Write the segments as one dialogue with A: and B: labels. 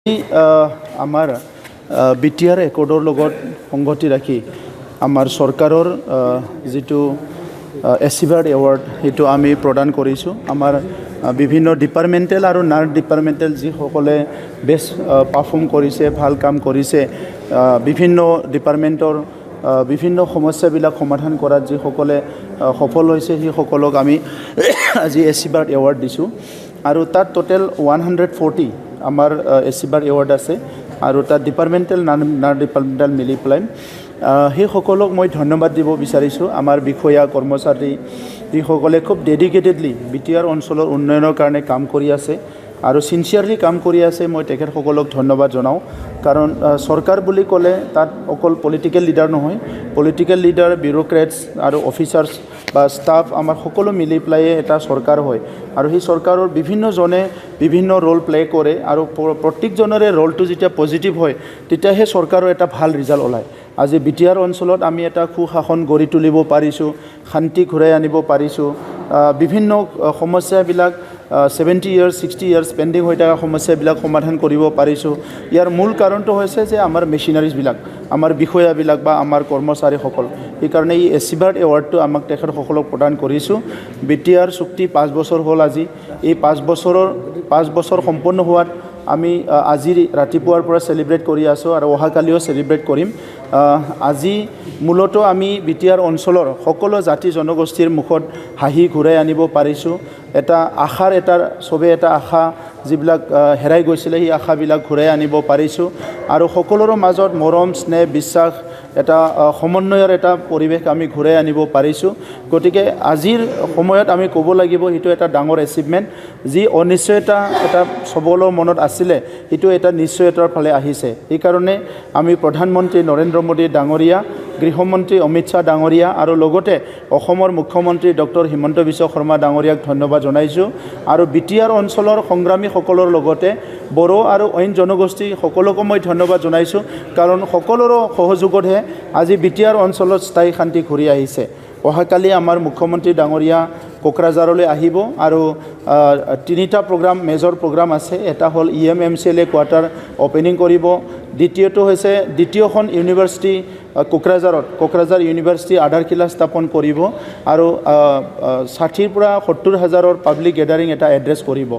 A: আমাৰ বিটিআৰ একৰ্ডৰ লগত সংগতি ৰাখি আমাৰ চৰকাৰৰ যেটো এচিভাৰ্ড এৱাৰ্ড হেতু আমি প্ৰদান কৰিছো আমাৰ বিভিন্ন ডিপাৰ্টমেণ্টেল আৰু নাৰ ডিপাৰ্টমেণ্টেল যি সকলে বেষ্ট পাৰফৰ্ম কৰিছে ভাল কাম কৰিছে বিভিন্ন ডিপাৰ্টমেণ্টৰ বিভিন্ন সমস্যাবিলাক সমাধান কৰাত যি সকলে সফল হৈছে সেই সকলক আমি আজি এচিভাৰ্ড এৱাৰ্ড দিছো আৰু তাত টোটাল 140 আমাৰ এচিভাৰ্ড এৱাৰ্ড আছে আৰু তাত ডিপাৰ্টমেণ্টেল নাৰ ডিপাৰ্টমেণ্টেল মিলি পেলাই সেই সকলক মই ধন্যবাদ দিব বিচাৰিছো আমাৰ বিষয়া কৰ্মচাৰী যি সকলে খুব ডেডিকেটেডলি বিটিআৰ অঞ্চলৰ উন্নয়নৰ কাৰণে কাম কৰি আছে আৰু সিনচিয়াৰলি কাম কৰি আছে মই তেখেত সকলক ধন্যবাদ জনাও কাৰণ সৰকাৰ বুলি ক'লে তাত অকল পলিটিক্যাল লিডাৰ নহয় পলিটিক্যাল লিডাৰ বিউৰোক্ৰেটছ আৰু অফিচাৰ্ছ বা ষ্টাফ আমাৰ সকলো মিলি পেলাই এটা সৰকাৰ হয় আৰু সেই সৰকাৰৰ বিভিন্ন জনে বিভিন্ন ৰোল প্লে কৰে আৰু প্ৰত্যেকজনৰে ৰোলটো যেতিয়া পজিটিভ হয় তেতিয়া হে সৰকাৰৰ এটা ভাল ৰিজাল্ট ওলায় আজি বিটিআৰ অঞ্চলত আমি এটা সুশাসন গঢ়ি তুলিব পাৰিছো শান্তি ঘূৰাই আনিব পাৰিছো বিভিন্ন সমস্যাবিলাক 70 years 60 years পেন্ডিং হৈ থকা সমস্যাবিলাক সমাধান কৰিব পাৰিছো ইয়াৰ মূল কাৰণটো হৈছে যে আমাৰ মেচিনাৰিজ বিলাক আমাৰ বিষয়াবিলাক বা আমাৰ কৰ্মচাৰীসকল এই কাৰণে এই এচিভাৰ্ড এৱাৰ্ডটো আমাক তেখেত সকলক প্ৰদান কৰিছো বিটিআৰ চুক্তি 5 বছৰ হ'ল আজি এই 5 বছৰ সম্পূৰ্ণ হোৱাত আমি আজি ৰাতিপুৱাৰ পৰা সেলিব্ৰেট কৰি আছো আৰু অহাকালিও সেলিব্ৰেট কৰিম আজি মূলত আমি বিটিআৰ অঞ্চলৰ সকলো জাতি জনগোষ্ঠীৰ মুখত হাঁহি ঘূৰাই আনিব পাৰিছো এটা আশাৰ এটা সবে এটা আশা যিবিলাক হেৰাই গৈছিল এই আশাবিলাক ঘূৰাই আনিব পাৰিছো আৰু সকলোৰ মাজত মৰম স্নেহ বিশ্বাস এটা সমন্বয়ৰ এটা পৰিৱেশ আমি ঘূৰাই আনিব পাৰিছো গতিকে আজিৰ সময়ত আমি ক'ব লাগিব এটো এটা ডাঙৰ এচিভমেন্ট যি অনিশ্চয়তা এটা সবলৰ মনত আছিল এটো এটা নিশ্চয়তাৰ ফালে আহিছে এই কাৰণে আমি প্ৰধানমন্ত্ৰী নৰেন্দ্ৰ মোদী ডাঙৰীয়া গৃহমন্ত্ৰী অমিত শাহ ডাঙৰীয়া আৰু লগতে অসমৰ মুখ্যমন্ত্ৰী ডক্টৰ হিমন্ত বিশ্ব শৰ্মা ডাঙৰীয়াক ধন্যবাদ জনাইছো আৰু বিটিআৰ অঞ্চলৰ সংগ্ৰামী সকলৰ লগতে বড়ো আৰু অইন জনগোষ্ঠী সকলোকে মই ধন্যবাদ জনাইছো কাৰণ সকলোৰ সহযোগতহে আজি বিটিআৰ অঞ্চলত স্থায়ী শান্তি ঘূৰি আহিছে অহাকালি আমাৰ মুখ্যমন্ত্ৰী ডাঙৰীয়া কোকৰাঝাৰলৈ আহিব আৰু তিনিটা প্ৰগ্ৰাম মেজৰ প্ৰগ্ৰাম আছে এটা হ'ল EMMCLA কোৱাৰ্টাৰ ওপেনিং কৰিব দ্বিতীয়টো হৈছে দ্বিতীয়খন ইউনিভাৰ্সিটি কোকৰাঝাৰ ইউনিভাৰ্সিটি আধাৰশিলা স্থাপন কৰিব আৰু 60 পৰা 70 হাজাৰৰ পাব্লিক গেদাৰিং এটা এড্ৰেছ কৰিব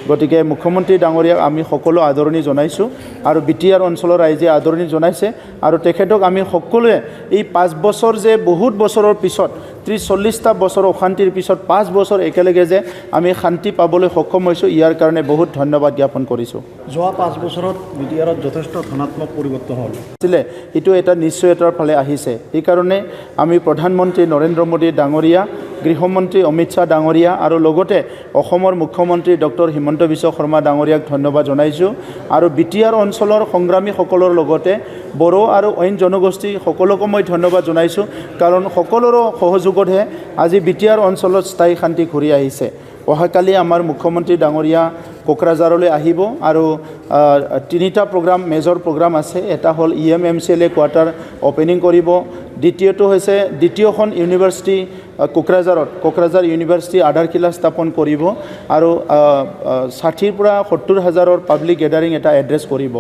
A: গতিকে মুখ্যমন্ত্ৰী ডাঙৰীয়াক আমি সকলো আদৰণি জনাইছো আৰু বিটিআৰ অঞ্চলৰ ৰাইজে আদৰণি জনাইছে আৰু তেখেতক আমি সকলোৱে এই 5 বছৰ যে বহুত বছৰৰ পিছত 30-40টা বছৰ অশান্তিৰ পিছত 5 বছৰ একেলগে যে আমি শান্তি পাবলৈ সক্ষম হৈছো ইয়াৰ কাৰণে বহুত ধন্যবাদ জ্ঞাপন কৰিছো
B: যোৱা 5 বছৰত বিটিআৰত যথেষ্ট ধনাত্মক পৰিৱৰ্তন হ'ল
A: এটো এটা নিশ্চয়তাৰ ফালে আহিছে এই কাৰণে আমি প্ৰধানমন্ত্ৰী নৰেন্দ্ৰ মোদী ডাঙৰীয়া গৃহমন্ত্ৰী অমিত শাহ ডাঙৰীয়া আৰু লগতে অসমৰ মুখ্যমন্ত্ৰী ডক্টৰ হিমন্ত বিশ্ব শৰ্মা ডাঙৰীয়াক ধন্যবাদ জনাইছো আৰু বিটিআৰ অঞ্চলৰ সংগ্ৰামী সকলৰ লগতে বড়ো আৰু অইন জনগোষ্ঠী সকলোকে মই ধন্যবাদ জনাইছো কাৰণ সকলোৰ সহযোগতহে আজি বিটিআৰ অঞ্চলত স্থায়ী শান্তি ঘূৰি আহিছে অহাকালি আমাৰ মুখ্যমন্ত্ৰী ডাঙৰীয়া কোকৰাঝাৰলৈ আহিব আৰু তিনিটা প্ৰগ্ৰাম মেজৰ প্ৰগ্ৰাম আছে এটা হ'ল EMMCLA কোৱাৰ্টাৰ ওপেনিং কৰিব দ্বিতীয়টো হৈছে দ্বিতীয়খন ইউনিভাৰ্সিটি কোকৰাঝাৰ ইউনিভাৰ্সিটি আধাৰশিলা স্থাপন কৰিব আৰু 60 পৰা 70 হাজাৰৰ পাব্লিক গেদাৰিং এটা এড্ৰেছ কৰিব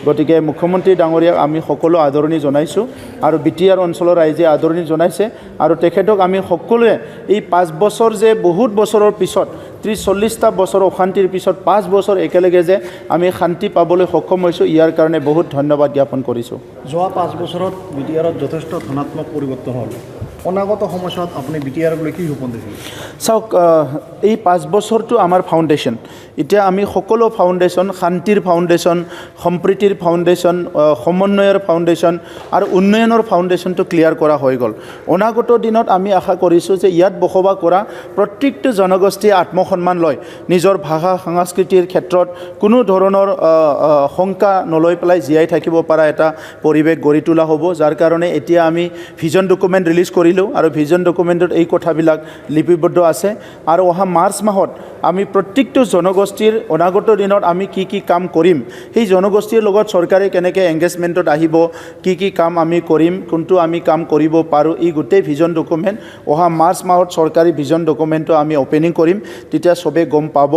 A: গতিকে মুখ্যমন্ত্ৰী ডাঙৰীয়াক আমি সকলো আদৰণি জনাইছো আৰু বিটিআৰ অঞ্চলৰ ৰাইজে আদৰণি জনাইছে আৰু তেখেতক আমি সকলোৱে এই 5 বছৰ যে বহুত বছৰৰ পিছত 30-40টা বছৰ অশান্তিৰ পিছত 5 বছৰ একেলগে যে আমি শান্তি পাবলৈ সক্ষম হৈছো ইয়াৰ কাৰণে বহুত ধন্যবাদ জ্ঞাপন কৰিছো
B: যোৱা 5 বছৰত বিটিআৰত যথেষ্ট ধনাত্মক পৰিৱৰ্তন হ'ল অনাগত সময়ত আপুনি বিটিআৰ লৈ কি সপোন দেখিছে
A: চাওক এই 5 বছৰটো আমাৰ ফাউণ্ডেশ্যন এতিয়া আমি সকলো ফাউণ্ডেশ্যন শান্তিৰ ফাউণ্ডেশ্যন সম্প্ৰীতিৰ ফাউণ্ডেশ্যন সমন্বয়ৰ ফাউণ্ডেশ্যন আৰু উন্নয়নৰ ফাউণ্ডেশ্যনটো ক্লিয়াৰ কৰা হৈ গ'ল অনাগত দিনত আমি আশা কৰিছো যে ইয়াত বসবাস কৰা প্ৰত্যেকটো জনগোষ্ঠীয়ে আত্মসন্মান লয় নিজৰ ভাষা সংস্কৃতিৰ ক্ষেত্ৰত কোনো ধৰণৰ শংকা নলৈ পেলাই জীয়াই থাকিব পৰা এটা পৰিৱেশ গঢ়ি তোলা হ'ব যাৰ কাৰণে এতিয়া আমি ভিজন ডকুমেণ্ট ৰিলিজ কৰি কৰিলোঁ আৰু ভিজন ডকুমেণ্টত এই কথাবিলাক লিপিবদ্ধ আছে আৰু অহা মাৰ্চ মাহত আমি প্ৰত্যেকটো জনগোষ্ঠীৰ অনাগত দিনত আমি কি কি কাম কৰিম সেই জনগোষ্ঠীৰ লগত চৰকাৰে কেনেকৈ এংগেজমেণ্টত আহিব কি কাম আমি কৰিম কোনটো আমি কাম কৰিব পাৰোঁ এই গোটেই ভিজন ডকুমেণ্ট অহা মাৰ্চ মাহত চৰকাৰী ভিজন ডকুমেণ্টটো আমি অপেনিং কৰিম তেতিয়া চবে গম পাব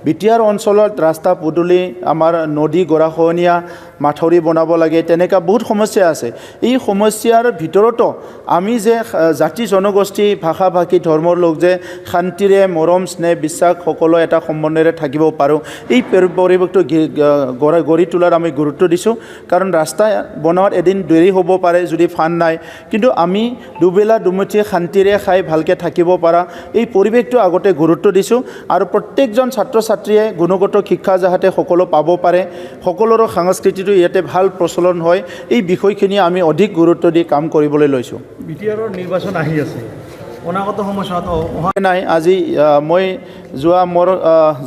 A: বিটিআৰ অঞ্চলত ৰাস্তা পদূলি আমাৰ নদী গৰাখহনীয়া মাথৰি বনাব লাগে তেনেকুৱা বহুত সমস্যা আছে এই সমস্যাৰ ভিতৰতো আমি যে জাতি জনগোষ্ঠী ভাষা ভাষী ধৰ্মৰ লোক যে শান্তিৰে মৰম স্নেহ বিশ্বাস সকলো এটা সম্বন্ধেৰে থাকিব পাৰোঁ এই পৰিৱেশটো গঢ়ি তোলাৰ আমি গুৰুত্ব দিছোঁ কাৰণ ৰাস্তা বনোৱাত এদিন দেৰি হ'ব পাৰে যদি ফাণ্ড নাই কিন্তু আমি দুবেলা দুমুঠি শান্তিৰে খাই ভালকৈ থাকিব পৰা এই পৰিৱেশটো আগতে গুৰুত্ব দিছোঁ আৰু প্ৰত্যেকজন ছাত্ৰ ছাত্ৰীয়ে গুণগত শিক্ষা যাতে সকলো পাব পাৰে সকলোৰে সংস্কৃতিটো ইয়াতে ভাল প্ৰচলন হয় এই বিষয়খিনি আমি অধিক গুৰুত্ব দি কাম কৰিবলৈ লৈছোঁ
B: বিটিআৰৰ নিৰ্বাচন আহি আছে অনাগত সময়ত
A: নাই আজি মই যোৱা মোৰ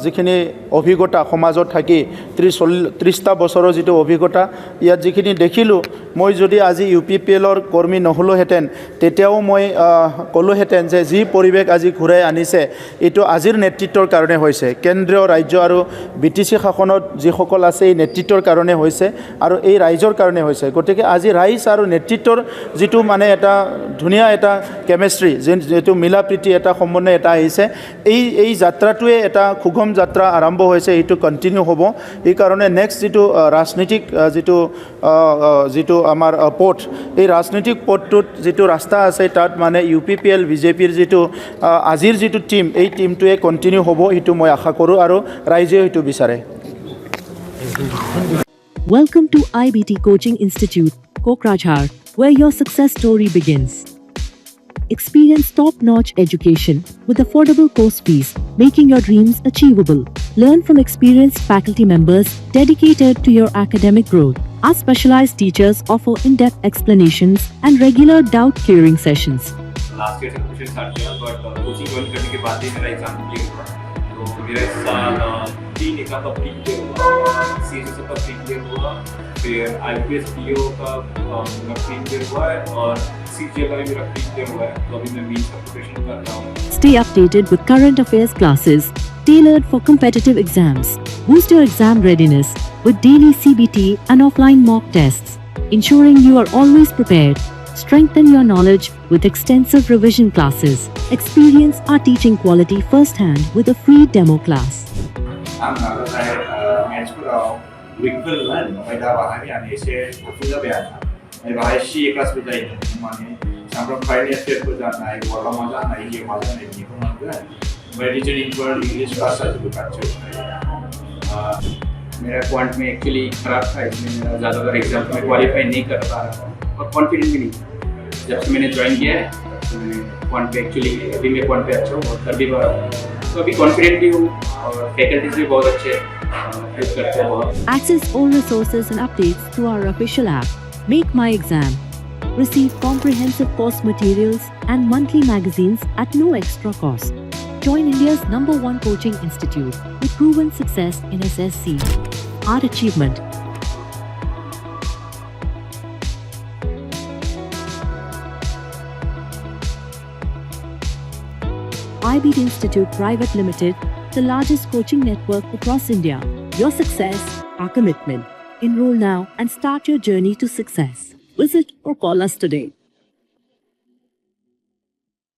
A: যিখিনি অভিজ্ঞতা সমাজত থাকি 30টা বছৰৰ যিটো অভিজ্ঞতা ইয়াত যিখিনি দেখিলোঁ মই যদি আজি UPPLৰ কৰ্মী নহ'লোহেঁতেন তেতিয়াও মই ক'লোহেঁতেন যে যি পৰিৱেশ আজি ঘূৰাই আনিছে এইটো আজিৰ নেতৃত্বৰ কাৰণে হৈছে কেন্দ্ৰীয় ৰাজ্য আৰু BTC শাসনত যিসকল আছে এই নেতৃত্বৰ কাৰণে হৈছে আৰু এই ৰাইজৰ কাৰণে হৈছে গতিকে আজি ৰাইজ আৰু নেতৃত্বৰ যিটো মানে এটা ধুনীয়া এটা কেমেষ্ট্ৰি যেটো মিলা প্ৰীতি এটা সম্বন্ধ এটা আহিছে এই যাত্ৰাটোৱে এটা সুগম যাত্ৰা আৰম্ভ হৈছে এইটো কণ্টিনিউ হ'ব এই কাৰণে নেক্সট যিটো ৰাজনৈতিক যিটো আমাৰ পথ এই ৰাজনৈতিক পথটোত যিটো ৰাস্তা আছে তাত মানে UPPL BJPৰ যিটো আজিৰ যিটো টিম এই টিমটোৱে কণ্টিনিউ হ'ব এইটো মই আশা কৰোঁ আৰু ৰাইজেও এইটো বিচাৰে
C: Welcome to IBT Coaching Institute, Kokrajhar, where your success story begins. Experience top-notch education with affordable course fees, making your dreams achievable. Learn from experienced faculty members dedicated to your academic growth. Our specialized teachers offer in-depth explanations and regular doubt-clearing sessions.
D: Last year से कुछ start किया but coaching join करने के बाद ही मेरा exam clear हुआ तो मेरा इस साल 3 एग्जाम का प्री क्लियर हुआ CSS का प्री क्लियर हुआ फिर IPS PO का प्री क्लियर हुआ है और CGA का भी मेरा प्री क्लियर हुआ है तो अभी मैं मीन्स का प्रिपरेशन कर रहा हूँ
C: Stay updated with current affairs classes tailored for competitive exams. Boost your exam readiness with daily CBT and offline mock tests, ensuring you are always prepared. Strengthen your knowledge with extensive revision classes. Experience our teaching quality firsthand with a free demo class.
D: मेरा quant में actually खराब था इसलिए मेरा ज़्यादातर exam में qualify नहीं कर पा रहा था और कॉन्फिडेंट भी नहीं जब से मैंने ज्वाइन किया है तो मैं क्वांट पे एक्चुअली अभी मैं क्वांट पे अच्छा हूँ और कर भी पा रहा हूँ तो अभी कॉन्फिडेंट भी हूँ और फैकल्टीज भी बहुत अच्छे हेल्प करते हैं बहुत
C: Access all resources and updates through our official app, Make My Exam. Receive comprehensive course materials and monthly magazines at no extra cost. Join India's #1 coaching institute with proven success in SSC. Our achievement. IBT Institute Private Limited, the largest coaching network across India. Your success, our commitment. Enroll now and start your journey to success. Visit or call us today.